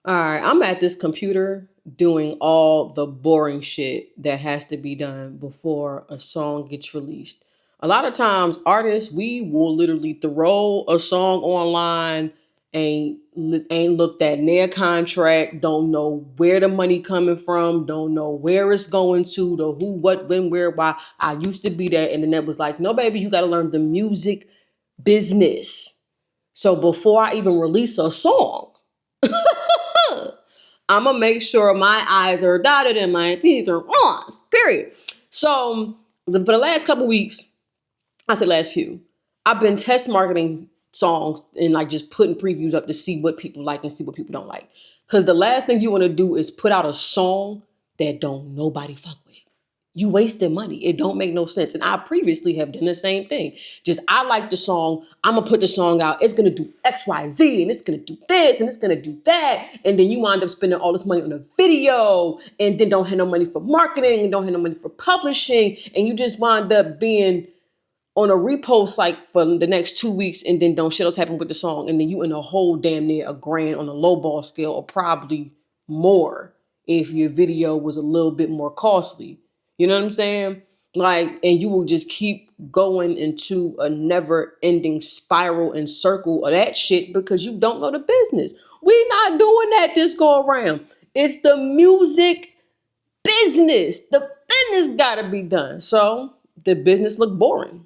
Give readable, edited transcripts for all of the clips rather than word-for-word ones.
All right, I'm at this computer doing all the boring shit that has to be done before a song gets released. A lot of times, artists, we will literally throw a song online, ain't looked at their contract, don't know where the money coming from, don't know where it's going to, the who, what, when, where, why. I used to be that, and then it was like, no, baby, you got to learn the music business. So before I even release a song, I'm gonna make sure my I's are dotted and my T's are crossed. Period. So for the last couple weeks, I say last few, I've been test marketing songs and like just putting previews up to see what people like and see what people don't like. Because the last thing you want to do is put out a song that don't nobody fuck with. You wasting money. It don't make no sense. And I previously have done the same thing. Just I like the song. I'm gonna put the song out. It's gonna do X, Y, Z, and it's gonna do this, and it's gonna do that. And then you wind up spending all this money on a video, and then don't have no money for marketing, and don't have no money for publishing, and you just wind up being on a repost like for the next 2 weeks, and then don't shit else happen with the song, and then you in a whole damn near a grand on a low ball scale, or probably more if your video was a little bit more costly. You know what I'm saying? Like, and you will just keep going into a never ending spiral and circle of that shit because you don't know the business. We not doing that this go around. It's the music business. The business gotta be done. So the business look boring.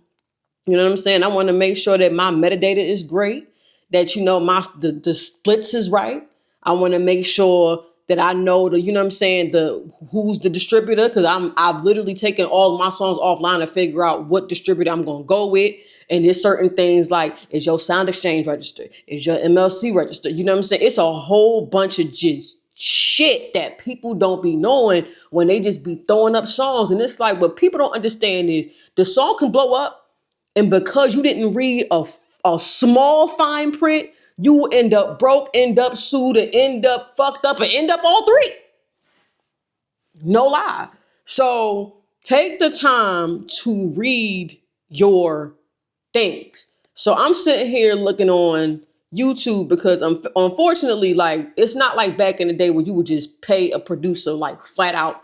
You know what I'm saying? I want to make sure that my metadata is great, that the splits is right. I want to make sure that I know the, you know what I'm saying, the who's the distributor, because I've literally taken all of my songs offline to figure out what distributor I'm gonna go with. And there's certain things like, is your sound exchange registered? Is your MLC registered? You know what I'm saying? It's a whole bunch of just shit that people don't be knowing when they just be throwing up songs. And it's like, what people don't understand is the song can blow up, and because you didn't read a small fine print, you will end up broke, end up sued, and end up fucked up, and end up all three. No lie. So take the time to read your things. So I'm sitting here looking on YouTube because unfortunately, like, it's not like back in the day where you would just pay a producer like flat out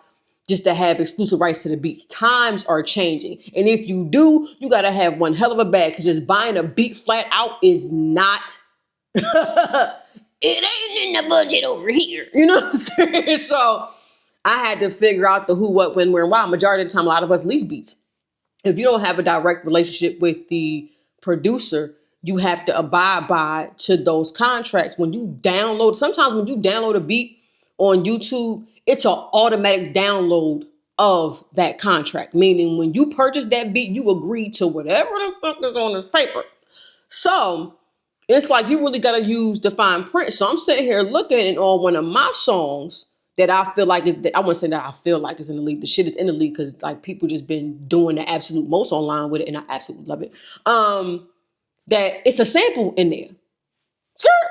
just to have exclusive rights to the beats. Times are changing. And if you do, you got to have one hell of a bag, because just buying a beat flat out is not, it ain't in the budget over here. You know what I'm saying? So I had to figure out the who, what, when, where, and why. Majority of the time, a lot of us lease beats. If you don't have a direct relationship with the producer, you have to abide by to those contracts. Sometimes when you download a beat on YouTube, it's an automatic download of that contract. Meaning when you purchase that beat, you agree to whatever the fuck is on this paper. So it's like you really gotta use the fine print. So I'm sitting here looking on one of my songs that I feel like I wouldn't say that I feel like it's in the league. The shit is in the league because like people just been doing the absolute most online with it, and I absolutely love it. That it's a sample in there. Sure.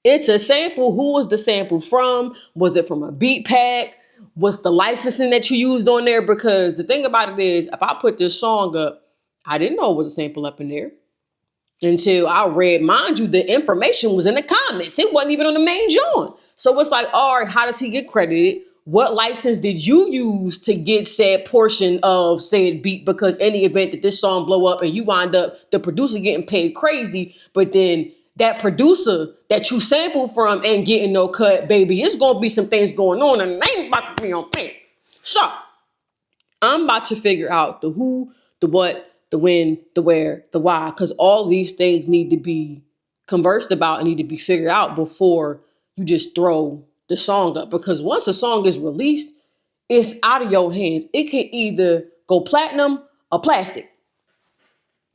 It's a sample. Who was the sample from? Was it from a beat pack? What's the licensing that you used on there? Because the thing about it is, if I put this song up, I didn't know it was a sample up in there until I read, mind you, the information was in the comments. It wasn't even on the main joint. So it's like, all right, how does he get credited? What license did you use to get said portion of said beat? Because any event that this song blow up and you wind up the producer getting paid crazy, but then that producer that you sampled from ain't getting no cut, baby, it's gonna be some things going on and they ain't about to be on thing. So I'm about to figure out the who, the what, the when, the where, the why, because all these things need to be conversed about and need to be figured out before you just throw the song up. Because once a song is released, it's out of your hands. It can either go platinum or plastic.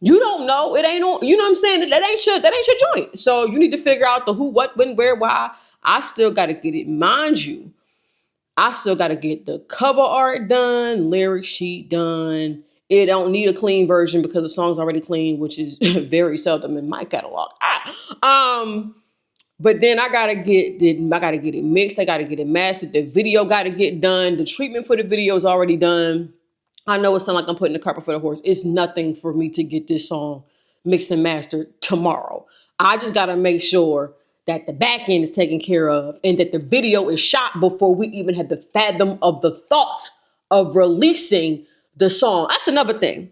You don't know. It ain't on, you know what I'm saying? That ain't your joint. So you need to figure out the who, what, when, where, why. I still gotta get it. Mind you, I still got to get the cover art done, lyric sheet done. It don't need a clean version because the song's already clean, which is very seldom in my catalog. But then I gotta get it mixed. I gotta get it mastered. The video got to get done. The treatment for the video is already done. I know it sounds like I'm putting the cart before the horse. It's nothing for me to get this song mixed and mastered tomorrow. I just gotta make sure that the back end is taken care of, and that the video is shot before we even had the fathom of the thought of releasing the song. That's another thing.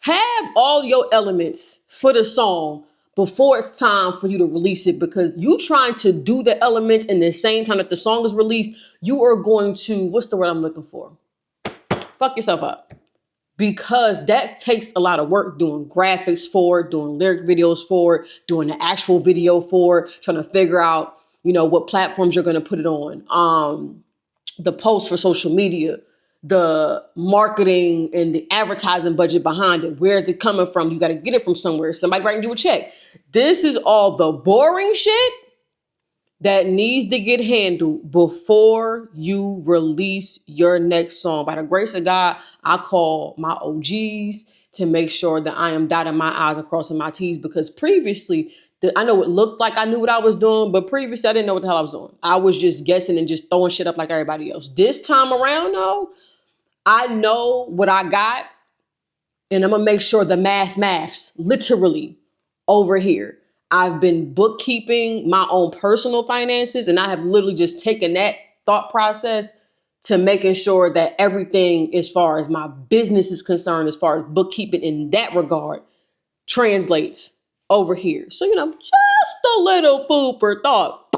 Have all your elements for the song before it's time for you to release it, because you trying to do the elements in the same time that the song is released, you are going to, what's the word I'm looking for? Fuck yourself up. Because that takes a lot of work, doing graphics for it, doing lyric videos for it, doing the actual video for it, trying to figure out, what platforms you're going to put it on, the posts for social media, the marketing and the advertising budget behind it. Where is it coming from? You got to get it from somewhere. Somebody writing you a check. This is all the boring shit that needs to get handled before you release your next song. By the grace of God, I call my OGs to make sure that I am dotting my I's and crossing my T's, because previously, I know it looked like I knew what I was doing, but previously I didn't know what the hell I was doing. I was just guessing and just throwing shit up like everybody else. This time around, though, I know what I got, and I'm going to make sure the maths literally over here. I've been bookkeeping my own personal finances, and I have literally just taken that thought process to making sure that everything, as far as my business is concerned, as far as bookkeeping in that regard, translates over here. So, just a little food for thought.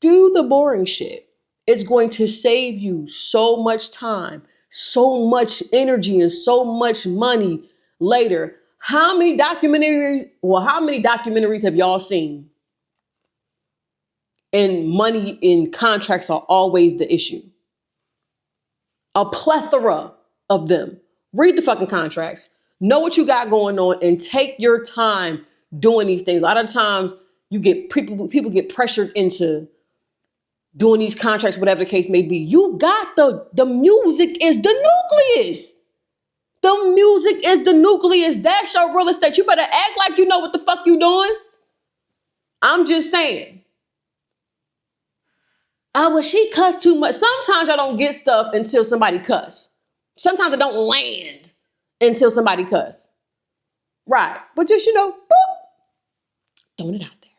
Do the boring shit. It's going to save you so much time, so much energy, and so much money later. How many documentaries have y'all seen? And money in contracts are always the issue. A plethora of them. Read the fucking contracts. Know what you got going on and take your time doing these things. A lot of times you get people get pressured into doing these contracts, whatever the case may be. You got the music is the nucleus. The music is the nucleus. That's your real estate. You better act like you know what the fuck you doing. I'm just saying. She cussed too much. Sometimes I don't get stuff until somebody cuss. Sometimes I don't land until somebody cuss. Right. But just, boop, throwing it out there.